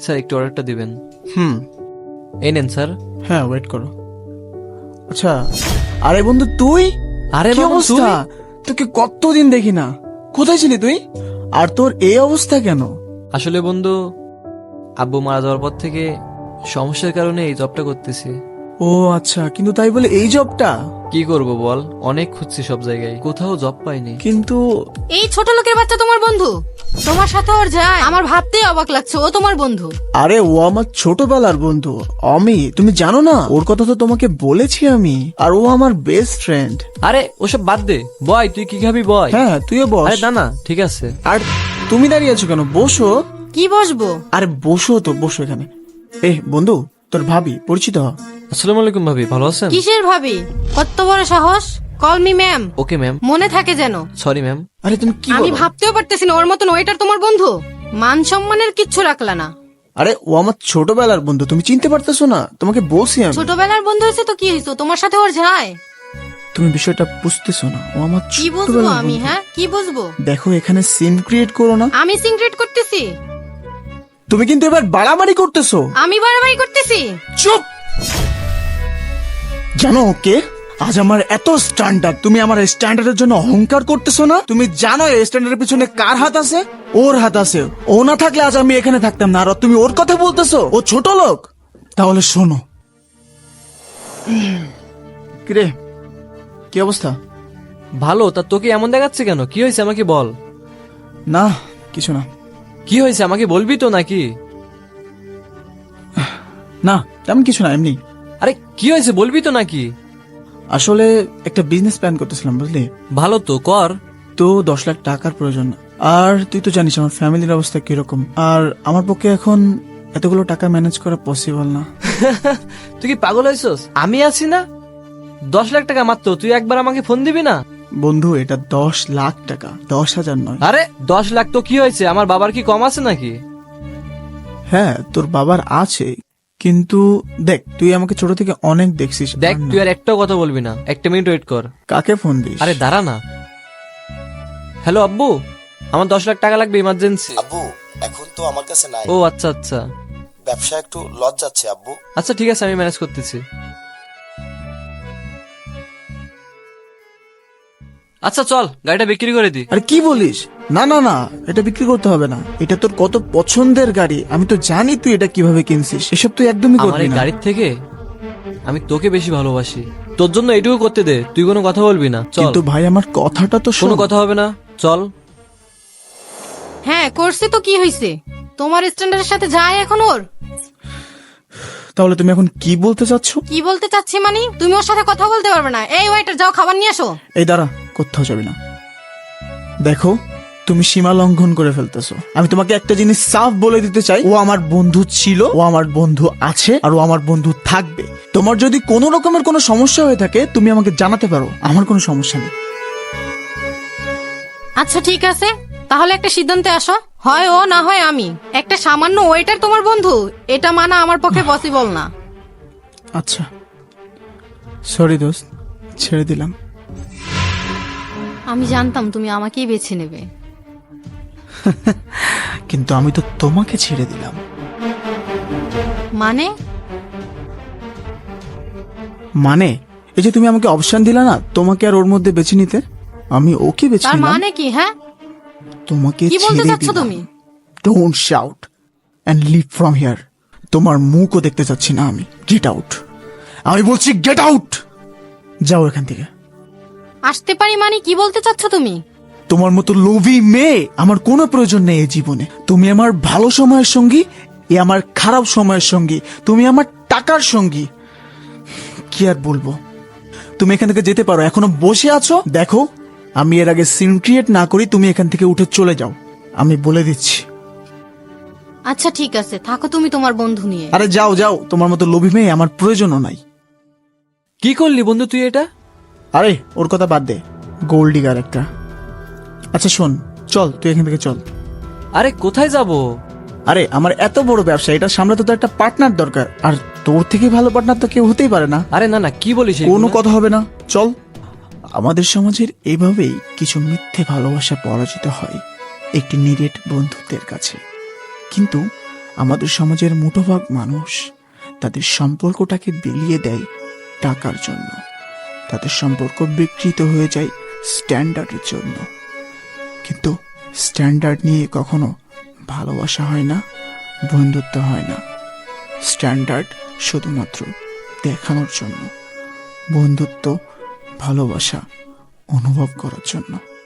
Sir একটু অর্ডারটা দিবেন। হুম। এই নেন স্যার। হ্যাঁ, ওয়েট করো। আচ্ছা, আরে বন্ধু তুই? আরে কি বাবা, অবস্থা? তোকে কতদিন দেখি না, কোথায় ছিলি তুই? আর তোর এই অবস্থা কেন? আসলে বন্ধু, আব্বু মারা যাওয়ার পর থেকে সমস্যার কারণে এই জবটা করতেছি। ও আচ্ছা, কিন্তু তাই বলে এই জবটা? কি করব বল, অনেক খুঁজছি সব জায়গায়, কোথাও জব পাইনি। কিন্তু এই ছোট লোকের বাচ্চা তোমার বন্ধু? তোমার সাথে ওর যায় আমার ভাবতেই অবাক লাগছে ও তোমার বন্ধু। আরে ও আমার ছোটবেলার বন্ধু অমি, তুমি জানো না ওর কথা তো তোমাকে বলেছি আমি, আর ও আমার বেস্ট ফ্রেন্ড। আরে ওসব বাদ দে, বয় তুই কি খাবি বয়। হ্যাঁ, তুইও বস। আরে না না, ঠিক আছে। আর তুমি দাঁড়িয়ে আছো কেন? বসো। কি বসবো? আরে বসো তো, বসো এখানে। বন্ধু, তোর ভাবি পরিচিত হ। আসসালামু আলাইকুম ভাবি, ভালো আছেন? কিসের ভাবি? কত বড় সাহস! Call me ma'am. Okay ma'am. মনে থাকে যেন। Sorry ma'am. আরে তুমি কি আমি বলো? ভাবতেও পারতেছি না ওর মতন ওইটার তোমার বন্ধু। মান সম্মানের কিচ্ছু রাখলা না। আরে ও আমার ছোটবেলার বন্ধু, তুমি চিনতে পারতেছো না? তোমাকে বলছি আমি। ছোটবেলার বন্ধু হয়েছে তো কি হয়েছে, তোমার সাথে ওর যায়। তুমি বিষয়টা বুঝতেছো না, ও আমার কি বুঝবো ছোটবেলার আমি? বন্ধু। হ্যাঁ, কি বুঝবো? দেখো, এখানে সিন ক্রিয়েট করো না। আমি সিক্রেট করতেছি? তুমি কিন্তু এবার বাড়াবাড়ি করতেছো। আমি বাড়াবাড়ি করতেছি? চুপ। জানো ওকে, আজ আমার এত স্ট্যান্ডার্ড, তুমি আমার স্ট্যান্ডার্ডের জন্য অহংকার করতেছো না? তুমি জানো এই স্ট্যান্ডার্ডের পিছনে কার হাত আছে? ওর হাত আছে। ও না থাকলে আজ আমি এখানে থাকতাম না। আর তুমি ওর কথা বলতেছো, ও ছোট লোক। তাহলে শোনো। কিরে, কি অবস্থা? ভালো, তা তোকে এমন দেখাচ্ছে কেন? কি হয়েছে আমাকে বল। না, কিছু না। কি হয়েছে আমাকে বলবি তো নাকি? না, তেমন কিছু না, এমনি। আরে কি হয়েছে বলবি তো নাকি? আসলে একটা বিজনেস প্ল্যান করতেছিলাম, বুঝলি? ভালো তো, কর। তো 10 লাখ টাকার প্রয়োজন। আর তুই তো জানিস আমার ফ্যামিলির অবস্থা কিরকম, আর আমার পক্ষে এখন এতগুলো টাকা ম্যানেজ করা পসিবল না। তুই কি পাগল হয়েছস? আমি আছি না? 10 লাখ টাকা মাত্র, তুই একবার আমাকে ফোন দিবি না? বন্ধু, এটা 10 লাখ টাকা, 10,000 নয়। আরে 10 লাখ তো কি হয়েছে, আমার বাবার কি কম আছে নাকি? হ্যাঁ, তোর বাবার আছে, কিন্তু দেখ, তুই আমাকে ছোট থেকে অনেক দেখছিস। দেখ, আর না। তুই আর একটাও কথা বলবি না, একটা মিনিট ওয়েট কর। কাকে ফোন দিস? আরে দাঁড়া না। হ্যালো আব্বু, আমার 10 লাখ টাকা লাগবে ইমার্জেন্সি। আব্বু, এখন তো আমার কাছে নাই। ও আচ্ছা আচ্ছা। ব্যবসা একটু লস যাচ্ছে আব্বু। আচ্ছা ঠিক আছে, আমি ম্যানেজ করতেছি। আচ্ছা চল, গাড়িটা বিক্রি করে দি। আরে কি বলিস? না না না, এটা বিক্রি করতে হবে না। এটা তোর কত পছন্দের গাড়ি, আমি তো জানি তুই এটা কিভাবে কিনছিস। এসব তুই একদমই আমার করবি এই না। গাড়ির থেকে আমি তোকে বেশি ভালোবাসি, তোর জন্য এটুকু করতে দে, তুই কোনো কথা বলবি না। চল। কিন্তু ভাই, আমার কথাটা তো শোন। কোনো কথা হবে না, চল। হ্যাঁ করছে তো কি হয়েছে? তোমার স্ট্যান্ডার্ডের সাথে যায় এখন ওর? তাহলে তুমি এখন কি বলতে চাচ্ছ? কি বলতে চাচ্ছি মানে, তুমি ওর সাথে কথা বলতে পারবে না। এই ওয়েটার, যাও খাবার নিয়ে আসো। এই দাঁড়া, কোথাও যাবে না। দেখো, তুমি সীমা লঙ্ঘন করে ফেলতেছো। আমি তোমাকে একটা জিনিস সাফ বলে দিতে চাই, ও আমার বন্ধু ছিল, ও আমার বন্ধু আছে, আর ও আমার বন্ধু থাকবে। তোমার যদি কোনো রকমের কোনো সমস্যা হয়ে থাকে, তুমি আমাকে জানাতে পারো, আমার কোনো সমস্যা নেই। আচ্ছা ঠিক আছে, তাহলে একটা সিদ্ধান্তে আসো, হয় ও না হয় আমি। একটা সামান্য ওয়েটার তোমার বন্ধু, এটা মানা আমার পক্ষে পসিবল না। আচ্ছা, সরি দোস্ত, ছেড়ে দিলাম। আমি জানতাম তুমি আমাকেই বেছে নেবে। কিন্তু আমি তো তোমাকে ছেড়ে দিলাম। মানে? মানে এই যে তুমি আমাকে অপশন দিলা না, তোমাকে আর ওর মধ্যে বেছে নিতে, আমি ওকে বেছে তার নিলাম। মানে কি? হ্যাঁ, তোমাকে কি বলতে ছেড়ে চাচ্ছ দিলাম। তুমি? Don't shout and leave from here. তোমার মুখও দেখতে চাচ্ছি না আমি। গেট আউট, আমি বলছি গেট আউট। যাও এখান থেকে। আসতে পারি মানে কি বলতে চাচ্ছ তুমি? তোমার মতো লোভী মেয়ে আমার কোনো প্রয়োজন নেই এই জীবনে। তুমি আমার ভালো সময়ের সঙ্গী, এ আমার খারাপ সময়ের সঙ্গী, তুমি আমার টাকার সঙ্গী। কি আর বলবো, তুমি এখান থেকে যেতে পারো। এখনো বসে আছো, দেখো আমি এর আগে সিন ক্রিয়েট না করি, তুমি এখান থেকে উঠে চলে যাও, আমি বলে দিচ্ছি। আচ্ছা ঠিক আছে, থাকো তুমি তোমার বন্ধু নিয়ে। আরে যাও যাও, তোমার মতো লোভী মেয়ে আমার প্রয়োজনও নাই। কি করলি বন্ধু তুই এটা? আরে ওর কথা বাদ দে, গোল্ড ডিগার একটা। আচ্ছা শোন, চল তুই এখান থেকে চল। আরে কোথায় যাব? আরে আমার এত বড় ব্যবসা, এটা সামলাতে তো একটা পার্টনার দরকার, আর তোর থেকে ভালো পার্টনার তো কেউ হতেই পারে না। আরে না না, কি বলিস কোনো এগুলো? কথা হবে না, চল। আমাদের সমাজের এভাবেই কিছু মিথ্যে ভালোবাসা পরাজিত হয় একটি নিরেট বন্ধুত্বের কাছে। কিন্তু আমাদের সমাজের মুঠোভাগ মানুষ তাদের সম্পর্কটাকে বিলিয়ে দেয় টাকার জন্য। তাদের সম্পর্ক বিকৃত হয়ে যায় স্ট্যান্ডার্ডের জন্য। কিন্তু স্ট্যান্ডার্ড নিয়ে কখনো ভালোবাসা হয় না, বন্ধুত্ব হয় না। স্ট্যান্ডার্ড শুধুমাত্র দেখানোর জন্য, বন্ধুত্ব, ভালোবাসা অনুভব করার জন্য।